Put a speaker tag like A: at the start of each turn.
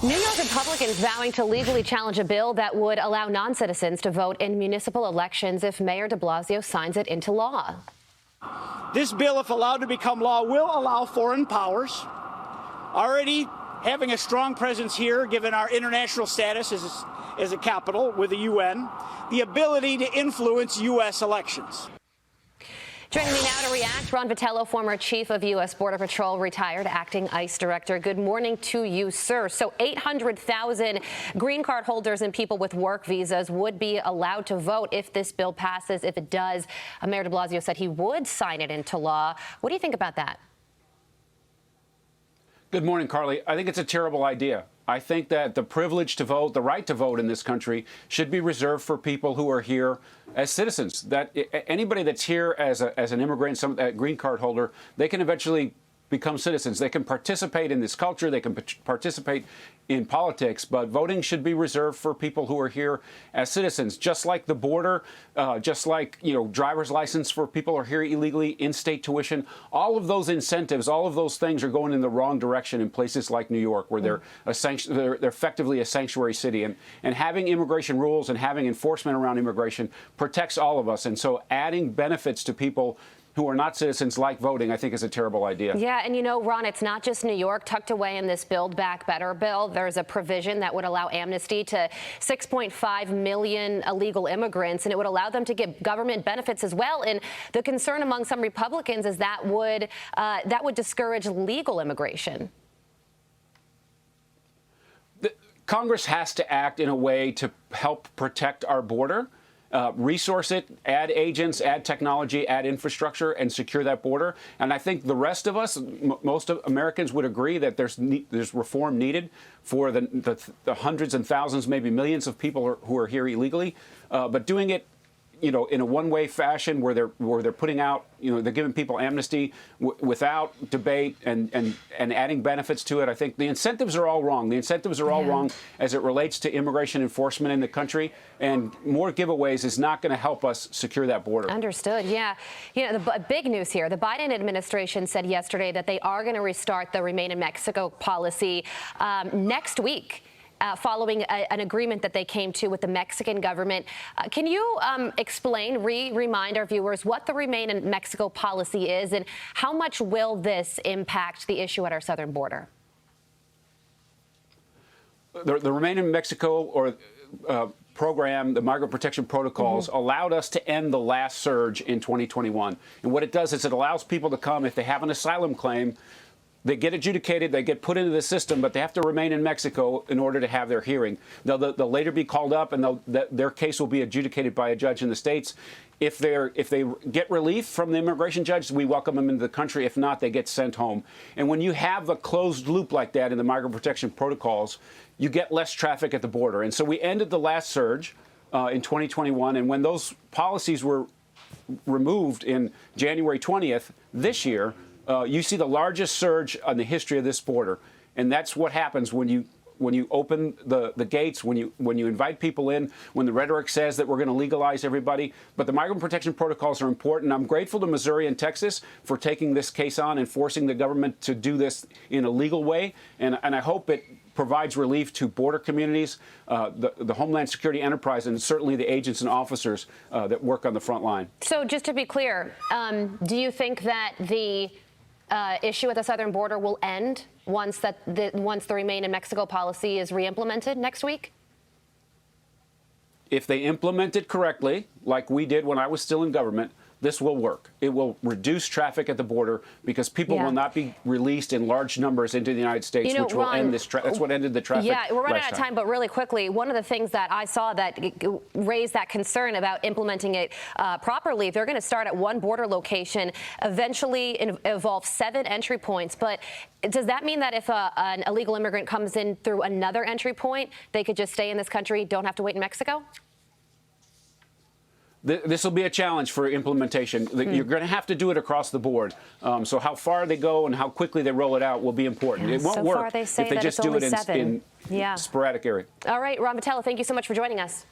A: New York Republicans vowing to legally challenge a bill that would allow non-citizens to vote in municipal elections if Mayor de Blasio signs it into law.
B: This bill, if allowed to become law, will allow foreign powers, already having a strong presence here, given our international status as a capital with the UN, the ability to influence U.S. elections.
A: Joining me now to react, Ron Vitiello, former chief of U.S. Border Patrol, retired acting ICE director. Good morning to you, sir. So 800,000 green card holders and people with work visas would be allowed to vote if this bill passes. If it does, Mayor de Blasio said he would sign it into law. What do you think about that?
C: Good morning, Carly. I think it's a terrible idea. I think that the privilege to vote, the right to vote in this country, should be reserved for people who are here as citizens. That anybody that's here as an immigrant, a green card holder, they can eventually become citizens. They can participate in this culture. They can participate in politics. But voting should be reserved for people who are here as citizens, just like the border, just like, driver's license for people who are here illegally, in-state tuition. All of those incentives, all of those things are going in the wrong direction in places like New York, where they're effectively a sanctuary city. And having immigration rules and having enforcement around immigration protects all of us. And so adding benefits to people who are not citizens like voting, I think, is a terrible idea.
A: Yeah, and Ron, it's not just New York. Tucked away in this Build Back Better bill, there's a provision that would allow amnesty to 6.5 million illegal immigrants, and it would allow them to get government benefits as well. And the concern among some Republicans is that would discourage legal immigration.
C: Congress has to act in a way to help protect our border. Resource it, add agents, add technology, add infrastructure, and secure that border. And I think the rest of us, most of Americans, would agree that there's reform needed for the hundreds and thousands, maybe millions of people who are here illegally. But doing it, in a one-way fashion where they're putting out, they're giving people amnesty without debate and adding benefits to it. I think the incentives are all wrong. The incentives are all wrong as it relates to immigration enforcement in the country. And more giveaways is not going to help us secure that border.
A: Understood. Yeah. The big news here, the Biden administration said yesterday that they are going to restart the Remain in Mexico policy next week. Following an agreement that they came to with the Mexican government. Can you remind our viewers what the Remain in Mexico policy is and how much will this impact the issue at our southern border?
C: The Remain in Mexico program, the migrant protection protocols, allowed us to end the last surge in 2021. And what it does is it allows people to come if they have an asylum claim. They get adjudicated, they get put into the system, but they have to remain in Mexico in order to have their hearing. They'll later be called up, and their case will be adjudicated by a judge in the States. If they get relief from the immigration judge, we welcome them into the country. If not, they get sent home. And when you have a closed loop like that in the migrant protection protocols, you get less traffic at the border. And so we ended the last surge in 2021, and when those policies were removed in January 20th this year, you see the largest surge on the history of this border, and that's what happens when you open the gates, when you invite people in, when the rhetoric says that we're going to legalize everybody. But the migrant protection protocols are important. I'm grateful to Missouri and Texas for taking this case on and forcing the government to do this in a legal way, and I hope it provides relief to border communities, the Homeland Security enterprise, and certainly the agents and officers that work on the front line.
A: So just to be clear, do you think that the issue at the southern border will end once the Remain in Mexico policy is re-implemented next week?
C: If they implement it correctly, like we did when I was still in government, this will work. It will reduce traffic at the border because people will not be released in large numbers into the United States, which will end this. That's what ended the traffic.
A: Yeah, we're running out of time, but really quickly, one of the things that I saw that raised that concern about implementing it properly, they're going to start at one border location, eventually involve 7 entry points. But does that mean that if an illegal immigrant comes in through another entry point, they could just stay in this country, don't have to wait in Mexico?
C: This will be a challenge for implementation. You're going to have to do it across the board. So how far they go and how quickly they roll it out will be important. It won't work if they just do it in sporadic areas.
A: All right, Ron Vitiello, thank you so much for joining us.